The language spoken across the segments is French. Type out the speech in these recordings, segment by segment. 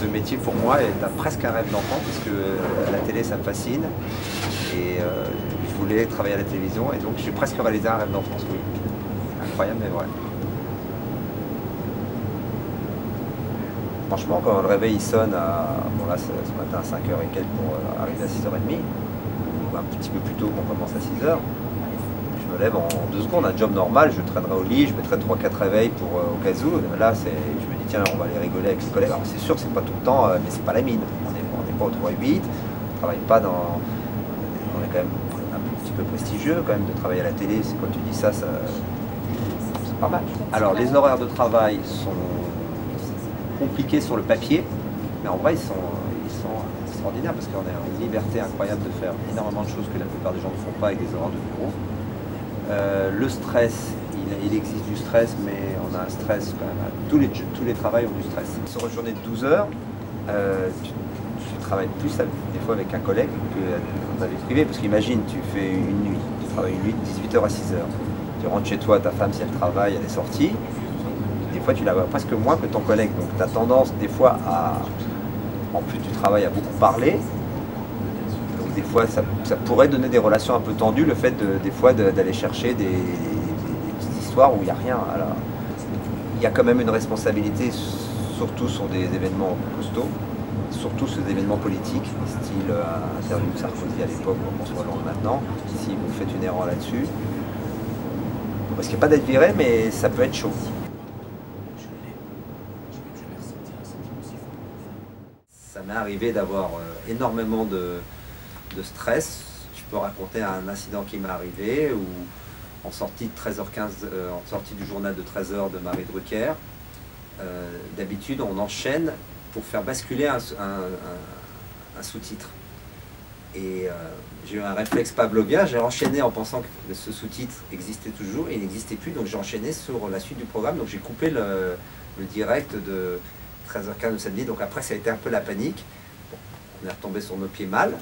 ce métier pour moi est presque un rêve d'enfant, parce que la télé ça me fascine et je voulais travailler à la télévision et donc j'ai presque réalisé un rêve d'enfance, oui. Incroyable mais vrai. Franchement, quand le réveil il sonne, bon là ce matin à 5h et quelques pour arriver à 6h30, ou un petit peu plus tôt qu'on commence à 6h, je me lève en 2 secondes, un job normal, je traînerai au lit, je mettrai 3-4 réveils pour, au cas où. Là, je me dis tiens, on va aller rigoler avec les collègues. Alors c'est sûr que c'est pas tout le temps, mais c'est pas la mine. On n'est pas au 3-8, on travaille pas dans... On est quand même un petit peu prestigieux quand même de travailler à la télé. C'est quand tu dis ça, c'est pas mal. Alors les horaires de travail sont compliqués sur le papier, mais en vrai ils sont extraordinaires parce qu'on a une liberté incroyable de faire énormément de choses que la plupart des gens ne font pas avec des horaires de bureau. Le stress, il existe du stress, mais on a un stress quand même. Tous les travails ont du stress. Sur une journée de 12 heures, tu travailles plus des fois avec un collègue que dans ta vie privée, parce qu'imagine, tu fais une nuit, tu travailles une nuit de 18h à 6h. Tu rentres chez toi, ta femme, si elle travaille, elle est sortie. Des fois, tu la vois presque moins que ton collègue. Donc, tu as tendance, des fois, en plus du travail, à beaucoup parler. Donc, des fois, ça pourrait donner des relations un peu tendues, le fait, des fois, d'aller chercher des petites histoires où il n'y a rien. Alors, il y a quand même une responsabilité, surtout sur des événements costauds, surtout sur des événements politiques, style interview de Sarkozy à l'époque, ou François Hollande maintenant. Si vous faites une erreur là-dessus, on risque pas d'être viré, mais ça peut être chaud. Ça m'est arrivé d'avoir énormément de stress. Je peux raconter un incident qui m'est arrivé où, en sortie de 13h15, en sortie du journal de 13h de Marie Drucker, d'habitude on enchaîne pour faire basculer un sous-titre. Et j'ai eu un réflexe pavlovien, j'ai enchaîné en pensant que ce sous-titre existait toujours et il n'existait plus, donc j'ai enchaîné sur la suite du programme, donc j'ai coupé le direct de 13h15 de samedi, donc après ça a été un peu la panique. Bon, on est retombé sur nos pieds mal,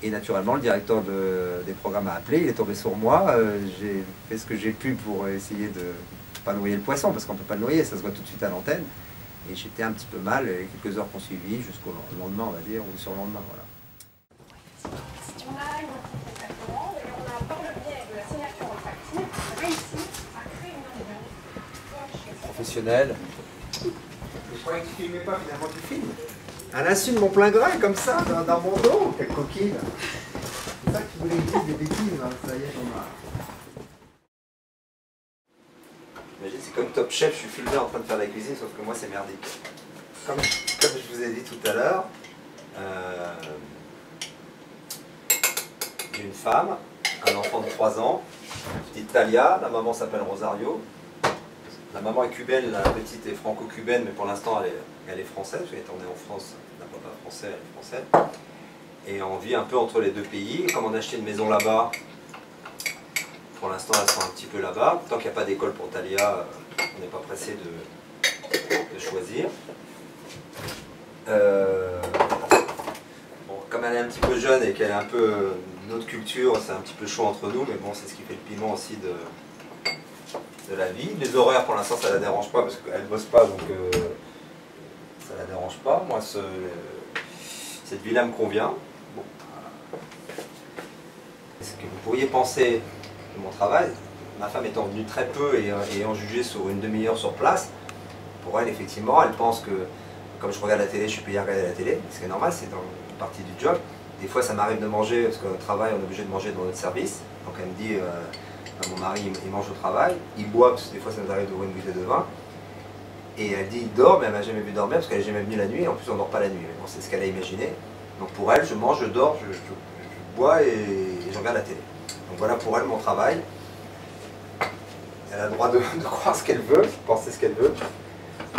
et naturellement le directeur des programmes a appelé, il est tombé sur moi, j'ai fait ce que j'ai pu pour essayer de ne pas noyer le poisson, parce qu'on ne peut pas le noyer, ça se voit tout de suite à l'antenne, et j'étais un petit peu mal, et quelques heures qu'on suivi, jusqu'au lendemain on va dire, ou sur le lendemain, voilà. On a une entreprise d'accompagnement et on a, par le biais de la signature en facture, réussi à créer une ambiance Professionnel. Je croyais que tu filmais pas, finalement tu filmes. Un insu de mon plein gré, comme ça, dans mon dos, quelle coquine. C'est ça que tu voulais dire, des bêtises, hein. Ça y est, j'en ai. Imagine, c'est comme Top Chef, je suis filmé en train de faire la cuisine, sauf que moi c'est merdique. Comme je vous ai dit tout à l'heure, j'ai une femme, un enfant de 3 ans, petite Talia, la maman s'appelle Rosario. La maman est cubaine, la petite est franco-cubaine, mais pour l'instant elle est française, parce qu'elle est tournée en France, elle n'a pas français, elle est française. Et on vit un peu entre les deux pays. Comme on a acheté une maison là-bas, pour l'instant elles sont un petit peu là-bas. Tant qu'il n'y a pas d'école pour Talia, on n'est pas pressé de choisir. Bon, comme elle est un petit peu jeune et qu'elle est un peu notre culture, c'est un petit peu chaud entre nous, mais bon, c'est ce qui fait le piment aussi de la vie. Les horaires, pour l'instant, ça ne la dérange pas parce qu'elle ne bosse pas, donc ça ne la dérange pas. Moi, cette vie-là me convient. Bon. Ce que vous pourriez penser de mon travail, ma femme étant venue très peu et ayant jugé sur une demi-heure sur place, pour elle, effectivement, elle pense que comme je regarde la télé, je suis payé à regarder la télé, ce qui est normal, c'est dans une partie du job. Des fois, ça m'arrive de manger, parce qu'au travail, on est obligé de manger dans notre service. Donc elle me dit, mon mari, il mange au travail, il boit, parce que des fois, ça nous arrive d'ouvrir une bouteille de vin. Et elle dit, il dort, mais elle m'a jamais vu dormir, parce qu'elle n'est jamais venue la nuit, et en plus, on ne dort pas la nuit. Mais bon, c'est ce qu'elle a imaginé. Donc pour elle, je mange, je dors, je bois et je regarde la télé. Donc voilà pour elle mon travail. Elle a le droit de croire ce qu'elle veut, de penser ce qu'elle veut.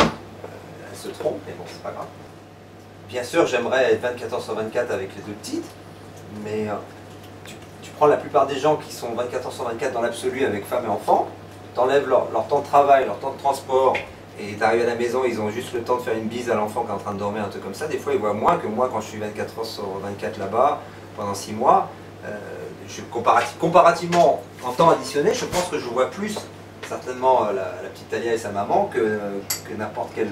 Elle se trompe, mais bon, c'est pas grave. Bien sûr, j'aimerais être 24h/24 avec les deux petites, mais tu prends la plupart des gens qui sont 24h/24 dans l'absolu avec femme et enfants, t'enlèves leur temps de travail, leur temps de transport, et t'arrives à la maison, ils ont juste le temps de faire une bise à l'enfant qui est en train de dormir, un truc comme ça. Des fois, ils voient moins que moi quand je suis 24h/24 là-bas, pendant 6 mois. Comparativement, en temps additionné, je pense que je vois plus certainement la petite Talia et sa maman que n'importe quel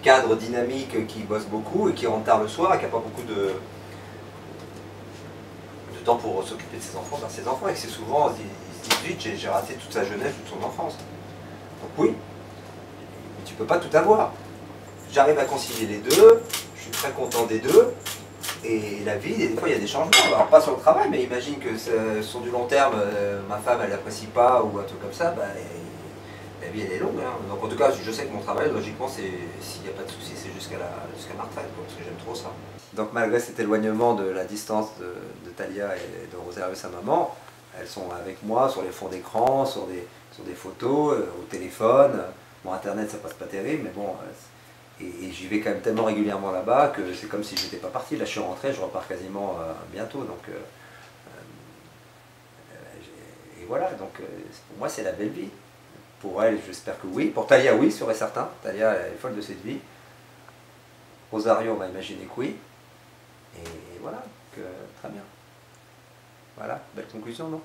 cadre dynamique qui bosse beaucoup et qui rentre tard le soir et qui n'a pas beaucoup de temps pour s'occuper de ses enfants, vers ses enfants, et que c'est souvent, il se dit vite, j'ai raté toute sa jeunesse, toute son enfance. Donc oui, mais tu peux pas tout avoir. J'arrive à concilier les deux, je suis très content des deux, et la vie, des fois il y a des changements, alors pas sur le travail, mais imagine que sur du long terme, ma femme elle n'apprécie pas ou un truc comme ça, bah, la vie elle est longue. Hein. Donc en tout cas, je sais que mon travail, logiquement, s'il n'y a pas de souci, c'est jusqu'à ma retraite, parce que j'aime trop ça. Donc malgré cet éloignement de la distance de Talia et de Rosario, sa maman, elles sont avec moi sur les fonds d'écran, sur des photos, au téléphone. Bon, Internet ça passe pas terrible, mais bon, et j'y vais quand même tellement régulièrement là-bas que c'est comme si j'étais pas parti. Là je suis rentré, je repars quasiment bientôt. Donc, et voilà, donc pour moi c'est la belle vie. Pour elle, j'espère que oui. Pour Talia, oui, sûr et certain. Talia elle est folle de cette vie. Rosario, on va imaginer que oui. Et voilà, très bien. Voilà, belle conclusion, non?